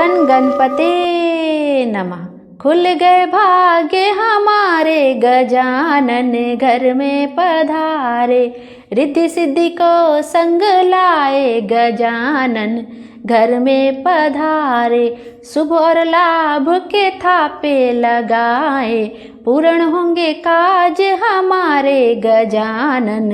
गण गणपते नमः। खुल गए भाग्य हमारे, गजानन घर में पधारे। रिद्धि सिद्धि को संग लाए, गजानन घर में पधारे। शुभ और लाभ के थापे लगाए, पूर्ण होंगे काज हमारे, गजानन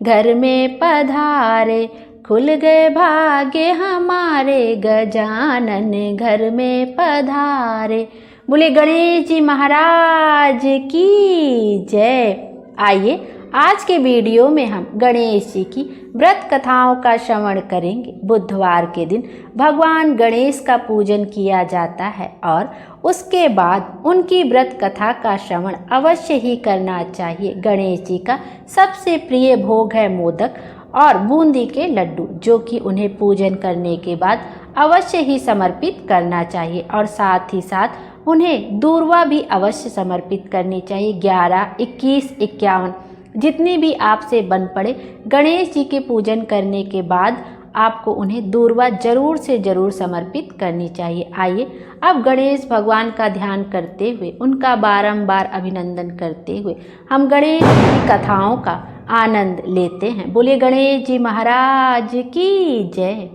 घर में पधारे। खुल गए भाग्य हमारे, गजानन घर में पधारे। बोले गणेश जी महाराज की जय। आइए आज के वीडियो में हम गणेश जी की व्रत कथाओं का श्रवण करेंगे। बुधवार के दिन भगवान गणेश का पूजन किया जाता है और उसके बाद उनकी व्रत कथा का श्रवण अवश्य ही करना चाहिए। गणेश जी का सबसे प्रिय भोग है मोदक और बूंदी के लड्डू, जो कि उन्हें पूजन करने के बाद अवश्य ही समर्पित करना चाहिए और साथ ही साथ उन्हें दूर्वा भी अवश्य समर्पित करनी चाहिए। 11, 21, 51 जितनी भी आपसे बन पड़े, गणेश जी के पूजन करने के बाद आपको उन्हें दूर्वा जरूर से जरूर समर्पित करनी चाहिए। आइए अब गणेश भगवान का ध्यान करते हुए, उनका बारंबार अभिनंदन करते हुए हम गणेश की कथाओं का आनंद लेते हैं। बोले गणेश जी महाराज की जय।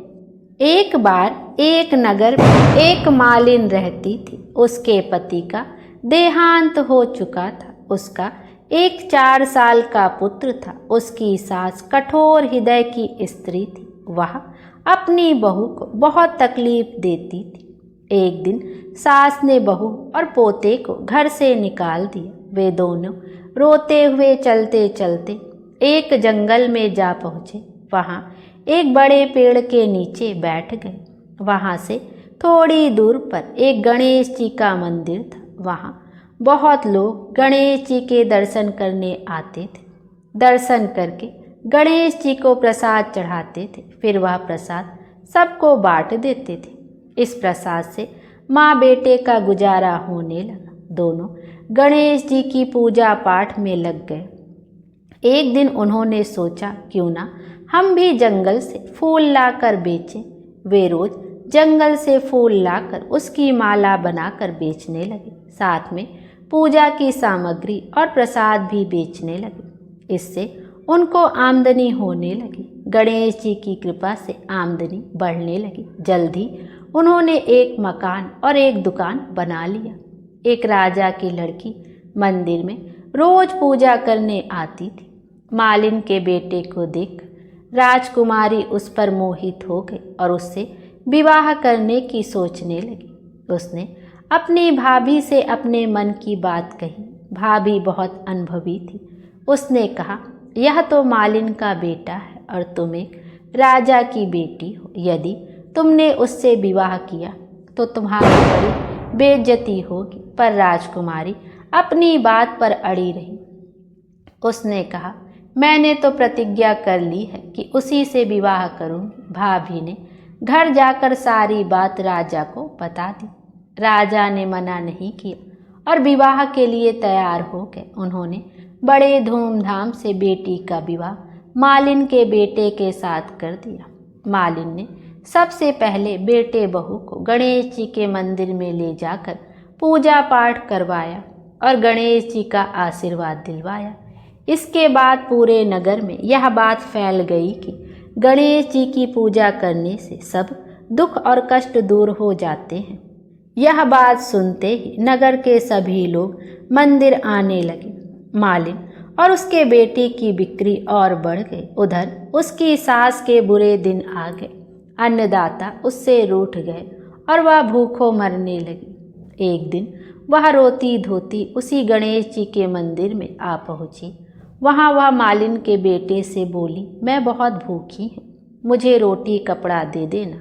एक बार एक नगर में एक मालिन रहती थी। उसके पति का देहांत हो चुका था। उसका एक 4 साल का पुत्र था। उसकी सास कठोर हृदय की स्त्री थी। वह अपनी बहू को बहुत तकलीफ देती थी। एक दिन सास ने बहू और पोते को घर से निकाल दिया। वे दोनों रोते हुए चलते चलते एक जंगल में जा पहुँचे। वहाँ एक बड़े पेड़ के नीचे बैठ गए। वहाँ से थोड़ी दूर पर एक गणेश जी का मंदिर था। वहाँ बहुत लोग गणेश जी के दर्शन करने आते थे। दर्शन करके गणेश जी को प्रसाद चढ़ाते थे। फिर वह प्रसाद सबको बांट देते थे। इस प्रसाद से माँ बेटे का गुजारा होने लगा। दोनों गणेश जी की पूजा पाठ में लग गए। एक दिन उन्होंने सोचा, क्यों ना हम भी जंगल से फूल लाकर बेचें। वे रोज जंगल से फूल लाकर उसकी माला बनाकर बेचने लगे। साथ में पूजा की सामग्री और प्रसाद भी बेचने लगे। इससे उनको आमदनी होने लगी। गणेश जी की कृपा से आमदनी बढ़ने लगी। जल्द ही उन्होंने एक मकान और एक दुकान बना लिया। एक राजा की लड़की मंदिर में रोज पूजा करने आती थी। मालिन के बेटे को देख राजकुमारी उस पर मोहित हो गई और उससे विवाह करने की सोचने लगी। उसने अपनी भाभी से अपने मन की बात कही। भाभी बहुत अनुभवी थी। उसने कहा, यह तो मालिन का बेटा है और तुम एक राजा की बेटी हो। यदि तुमने उससे विवाह किया तो तुम्हारी बड़ी बेइज्जती होगी। पर राजकुमारी अपनी बात पर अड़ी रही। उसने कहा, मैंने तो प्रतिज्ञा कर ली है कि उसी से विवाह करूंगी। भाभी ने घर जाकर सारी बात राजा को बता दी। राजा ने मना नहीं किया और विवाह के लिए तैयार हो गए। उन्होंने बड़े धूमधाम से बेटी का विवाह मालिन के बेटे के साथ कर दिया। मालिन ने सबसे पहले बेटे बहू को गणेश जी के मंदिर में ले जाकर पूजा पाठ करवाया और गणेश जी का आशीर्वाद दिलवाया। इसके बाद पूरे नगर में यह बात फैल गई कि गणेश जी की पूजा करने से सब दुख और कष्ट दूर हो जाते हैं। यह बात सुनते ही नगर के सभी लोग मंदिर आने लगे। मालिन और उसके बेटे की बिक्री और बढ़ गई। उधर उसकी सास के बुरे दिन आ गए। अन्नदाता उससे रूठ गए और वह भूखों मरने लगी। एक दिन वह रोती धोती उसी गणेश जी के मंदिर में आ पहुंची। वहाँ वह मालिन के बेटे से बोली, मैं बहुत भूखी हूँ, मुझे रोटी कपड़ा दे देना।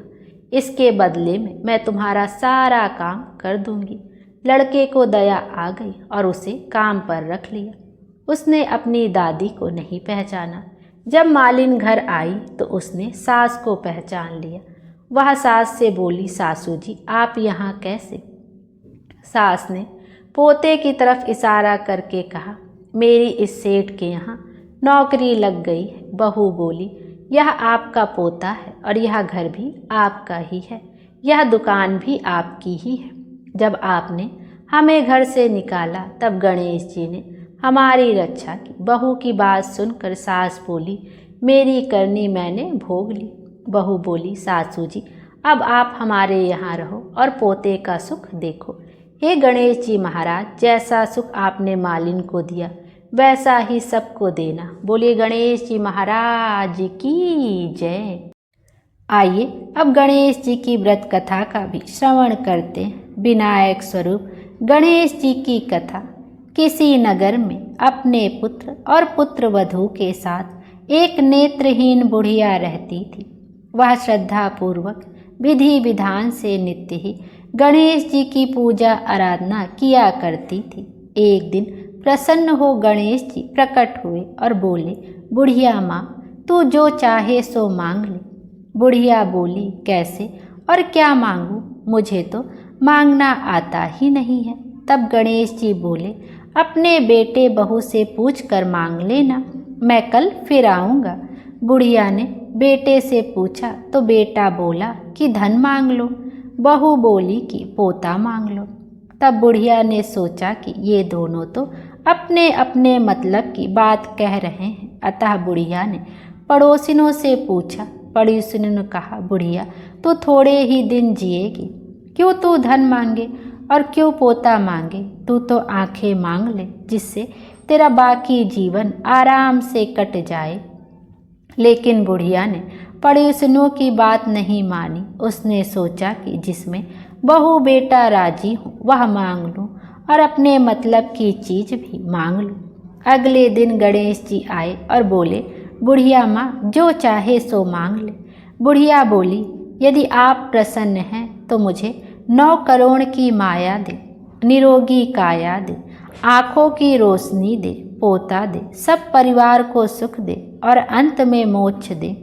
इसके बदले में मैं तुम्हारा सारा काम कर दूंगी। लड़के को दया आ गई और उसे काम पर रख लिया। उसने अपनी दादी को नहीं पहचाना। जब मालिन घर आई तो उसने सास को पहचान लिया। वह सास से बोली, सासू जी आप यहाँ कैसे? सास ने पोते की तरफ इशारा करके कहा, मेरी इस सेठ के यहाँ नौकरी लग गई है। बहू बोली, यह आपका पोता है और यह घर भी आपका ही है। यह दुकान भी आपकी ही है। जब आपने हमें घर से निकाला तब गणेश जी ने हमारी रक्षा की। बहू की बात सुनकर सास बोली, मेरी करनी मैंने भोग ली। बहू बोली, सासू जी अब आप हमारे यहाँ रहो और पोते का सुख देखो। हे गणेश जी महाराज, जैसा सुख आपने मालिन को दिया वैसा ही सबको देना। बोलिए गणेश जी महाराज की जय। आइए अब गणेश जी की व्रत कथा का भी श्रवण करते हैं। विनायक स्वरूप गणेश जी की कथा। किसी नगर में अपने पुत्र और पुत्र वधू के साथ एक नेत्रहीन बुढ़िया रहती थी। वह श्रद्धा पूर्वक विधि विधान से नित्य ही गणेश जी की पूजा आराधना किया करती थी। एक दिन प्रसन्न हो गणेश जी प्रकट हुए और बोले, बुढ़िया माँ, तू जो चाहे सो मांग ले। बुढ़िया बोली, कैसे और क्या मांगूं? मुझे तो मांगना आता ही नहीं है। तब गणेश जी बोले, अपने बेटे बहू से पूछ कर मांग लेना, मैं कल फिर आऊँगा। बुढ़िया ने बेटे से पूछा तो बेटा बोला कि धन मांग लो। बहू बोली कि पोता मांग लो। तब बुढ़िया ने सोचा कि ये दोनों तो अपने अपने मतलब की बात कह रहे हैं। अतः बुढ़िया ने पड़ोसिनों से पूछा। पड़ोसिनों ने कहा, बुढ़िया तू थोड़े ही दिन जिएगी, क्यों तू धन मांगे और क्यों पोता मांगे? तू तो आंखें मांग ले, जिससे तेरा बाकी जीवन आराम से कट जाए। लेकिन बुढ़िया ने पड़ोसिनों की बात नहीं मानी। उसने सोचा कि जिसमें बहू बेटा राजी हो वह मांग लूँ और अपने मतलब की चीज़ भी मांग लूँ। अगले दिन गणेश जी आए और बोले, बुढ़िया माँ, जो चाहे सो मांग ले। बुढ़िया बोली, यदि आप प्रसन्न हैं तो मुझे 9 करोड़ की माया दे, निरोगी काया दे, आँखों की रोशनी दे, पोता दे, सब परिवार को सुख दे और अंत में मोक्ष दे।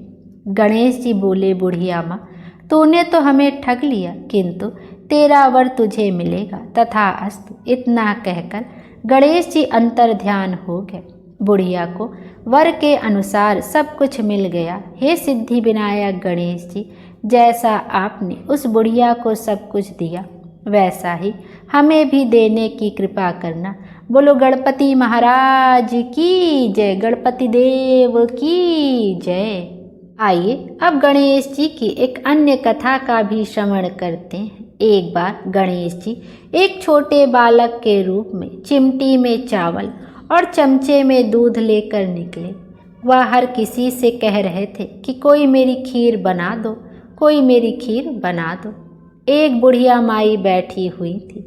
गणेश जी बोले, बुढ़िया माँ, तूने तो हमें ठग लिया, किंतु तेरा वर तुझे मिलेगा। तथास्तु। इतना कहकर गणेश जी अंतर ध्यान हो गए। बुढ़िया को वर के अनुसार सब कुछ मिल गया। हे सिद्धि विनायक गणेश जी, जैसा आपने उस बुढ़िया को सब कुछ दिया वैसा ही हमें भी देने की कृपा करना। बोलो गणपति महाराज की जय, गणपति देव की जय। आइए अब गणेश जी की एक अन्य कथा का भी श्रवण करते हैं। एक बार गणेश जी एक छोटे बालक के रूप में चिमटी में चावल और चमचे में दूध लेकर निकले। वह हर किसी से कह रहे थे कि कोई मेरी खीर बना दो, कोई मेरी खीर बना दो। एक बुढ़िया माई बैठी हुई थी।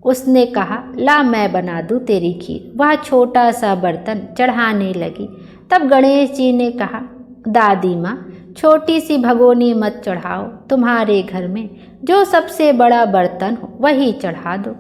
उसने कहा, ला मैं बना दूँ तेरी खीर। वह छोटा सा बर्तन चढ़ाने लगी। तब गणेश जी ने कहा, दादी माँ, छोटी सी भगोनी मत चढ़ाओ, तुम्हारे घर में जो सबसे बड़ा बर्तन हो वही चढ़ा दो।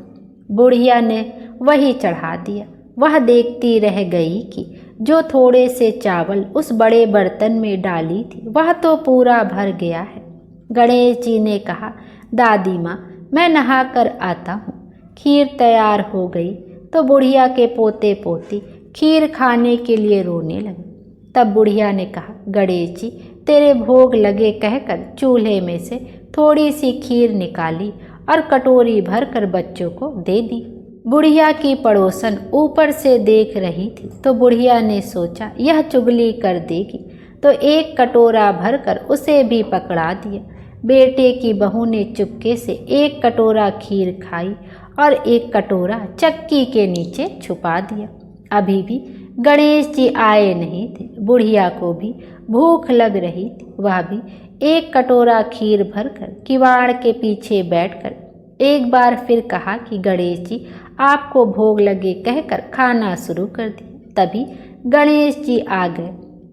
बुढ़िया ने वही चढ़ा दिया। वह देखती रह गई कि जो थोड़े से चावल उस बड़े बर्तन में डाली थी वह तो पूरा भर गया है। गणेश जी ने कहा, दादी माँ, मैं नहा कर आता हूँ। खीर तैयार हो गई तो बुढ़िया के पोते पोती खीर खाने के लिए रोने लगे। तब बुढ़िया ने कहा, गणेश जी तेरे भोग लगे कहकर चूल्हे में से थोड़ी सी खीर निकाली और कटोरी भर कर बच्चों को दे दी। बुढ़िया की पड़ोसन ऊपर से देख रही थी तो बुढ़िया ने सोचा यह चुगली कर देगी, तो एक कटोरा भरकर उसे भी पकड़ा दिया। बेटे की बहू ने चुपके से एक कटोरा खीर खाई और एक कटोरा चक्की के नीचे छुपा दिया। अभी भी गणेश जी आए नहीं थे। बुढ़िया को भी भूख लग रही थी। वह भी एक कटोरा खीर भरकर किवाड़ के पीछे बैठकर एक बार फिर कहा कि गणेश जी आपको भोग लगे कहकर खाना शुरू कर दिया। तभी गणेश जी आ गए।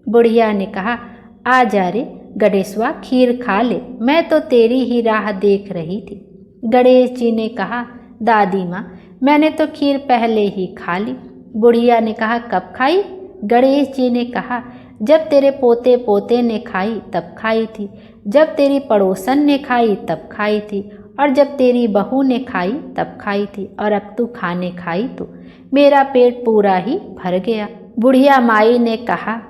बुढ़िया ने कहा, आ जा रे गणेशवा, खीर खा ले, मैं तो तेरी ही राह देख रही थी। गणेश जी ने कहा, दादी माँ, मैंने तो खीर पहले ही खा ली। बुढ़िया ने कहा, कब खाई? गणेश जी ने कहा, जब तेरे पोते पोते ने खाई तब खाई थी, जब तेरी पड़ोसन ने खाई तब खाई थी, और जब तेरी बहू ने खाई तब खाई थी, और अब तू खाने खाई तो मेरा पेट पूरा ही भर गया। बुढ़िया माई ने कहा,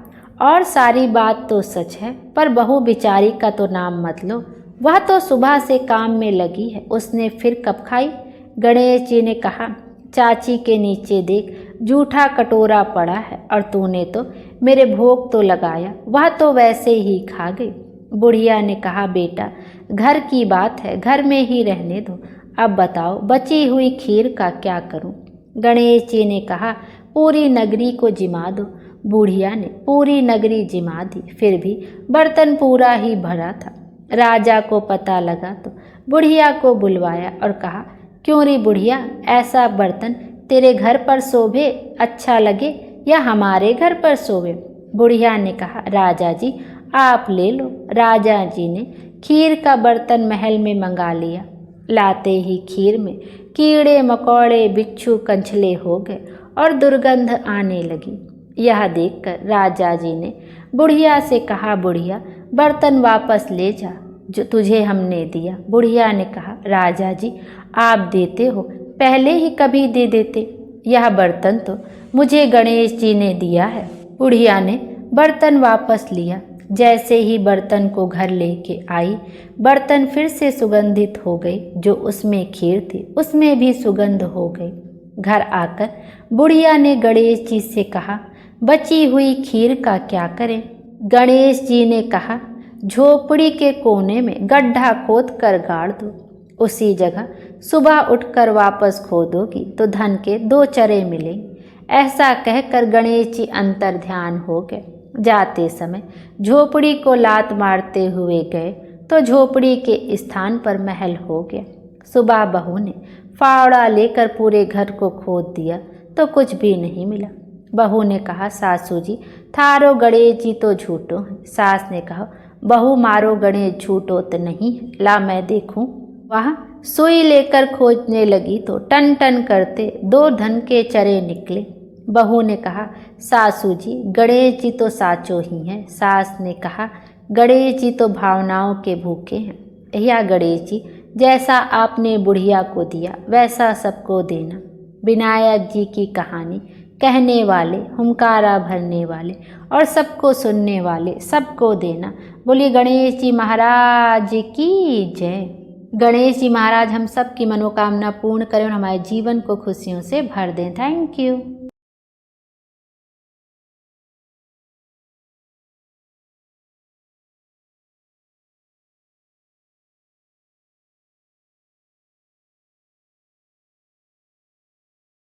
और सारी बात तो सच है, पर बहू बिचारी का तो नाम मत लो। वह तो सुबह से काम में लगी है, उसने फिर कब खाई। गणेश जी ने कहा, चाची के नीचे देख, जूठा कटोरा पड़ा है और तूने तो मेरे भोग तो लगाया, वह तो वैसे ही खा गई। बुढ़िया ने कहा, बेटा घर की बात है, घर में ही रहने दो। अब बताओ बची हुई खीर का क्या करूं। गणेश जी ने कहा, पूरी नगरी को जिमा दो। बुढ़िया ने पूरी नगरी जिमा दी, फिर भी बर्तन पूरा ही भरा था। राजा को पता लगा तो बुढ़िया को बुलवाया और कहा, क्यों रे बुढ़िया, ऐसा बर्तन तेरे घर पर शोभे, अच्छा लगे या हमारे घर पर शोभे। बुढ़िया ने कहा, राजा जी आप ले लो। राजा जी ने खीर का बर्तन महल में मंगा लिया। लाते ही खीर में कीड़े मकोड़े बिच्छू कंछले हो गए और दुर्गंध आने लगी। यह देखकर राजा जी ने बुढ़िया से कहा, बुढ़िया बर्तन वापस ले जा जो तुझे हमने दिया। बुढ़िया ने कहा, राजा जी आप देते हो, पहले ही कभी दे देते, यह बर्तन तो मुझे गणेश जी ने दिया है। बुढ़िया ने बर्तन वापस लिया। जैसे ही बर्तन को घर लेके आई, बर्तन फिर से सुगंधित हो गई, जो उसमें खीर थी उसमें भी सुगंध हो गई। घर आकर बुढ़िया ने गणेश जी से कहा, बची हुई खीर का क्या करें। गणेश जी ने कहा, झोपड़ी के कोने में गड्ढा खोद कर गाड़ दो, उसी जगह सुबह उठकर वापस खोदोगी तो धन के 2 चरे मिलेंगे। ऐसा कहकर गणेश जी अंतर ध्यान हो गए। जाते समय झोपड़ी को लात मारते हुए गए तो झोपड़ी के स्थान पर महल हो गया। सुबह बहू ने फावड़ा लेकर पूरे घर को खोद दिया तो कुछ भी नहीं मिला। बहू ने कहा, सासू जी थारो गणेश जी तो झूठो हैं। सास ने कहा, बहू मारो गणेश झूठो तो नहीं है, ला मैं देखूं। वह सुई लेकर खोजने लगी तो टन टन करते 2 धन के चरे निकले। बहू ने कहा, सासू जी गणेश जी तो साचो ही हैं। सास ने कहा, गणेश जी तो भावनाओं के भूखे हैं। या गणेश जी जैसा आपने बुढ़िया को दिया वैसा सबको देना। विनायक जी की कहानी कहने वाले, हुंकारा भरने वाले और सबको सुनने वाले सबको देना। बोलिए गणेश जी महाराज की जय। गणेश जी महाराज हम सब की मनोकामना पूर्ण करें और हमारे जीवन को खुशियों से भर दें। Thank you.